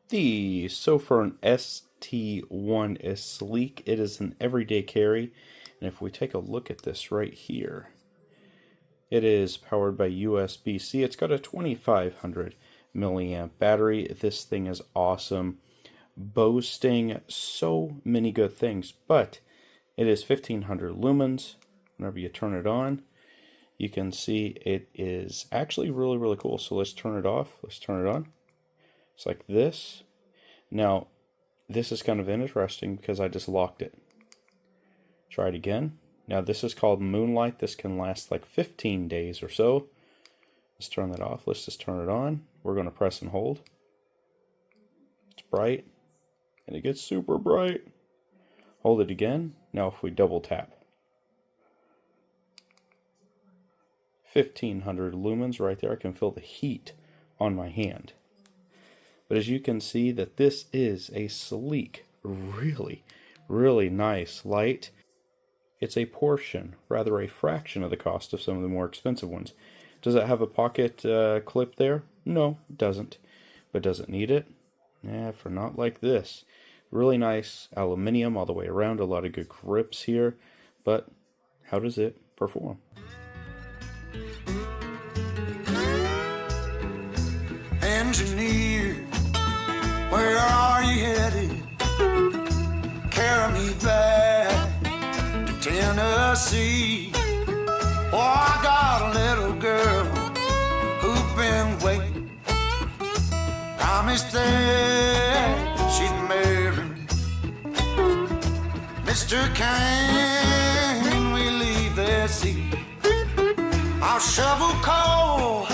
The Sofirn ST1 is sleek. It is an everyday carry. And if we take a look at this right here, it is powered by USB-C. It's got a 2500 milliamp battery. This thing is awesome, boasting so many good things, but it is 1500 lumens. Whenever you turn it on, you can see it is actually really cool. So let's turn it off. Let's turn it on. It's like this. Now, this is kind of interesting because I just locked it. Try it again. Now, this is called Moonlight. This can last like 15 days or so. Let's turn that off. Let's just turn it on. We're going to press and hold. It's bright. And it gets super bright. Hold it again. Now, if we double tap. 1500 lumens right there. I can feel the heat on my hand. But as you can see, that this is a sleek, really nice light. It's a portion, rather a fraction of the cost of some of the more expensive ones. Does it have a pocket clip there? No, it doesn't. But does it need it? Yeah, for not like this. Really nice aluminium all the way around. A lot of good grips here. But how does it perform? Engineer, where are you headed? Carry me back to Tennessee. Oh, I got a little girl who's been waiting. Promised that she'd marry me. Mister, can we leave this seat? I'll shovel coal,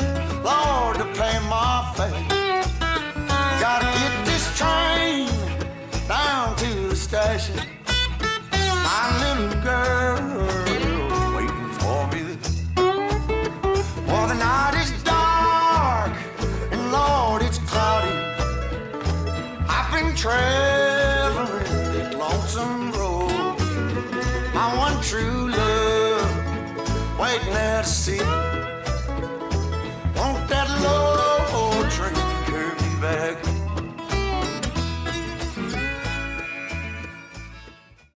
Lord, to pay my fare. Gotta get this train down to the station. My little girl waiting for me. Well, the night is dark and Lord, it's cloudy. I've been traveling that lonesome road. My one true love waiting there to see.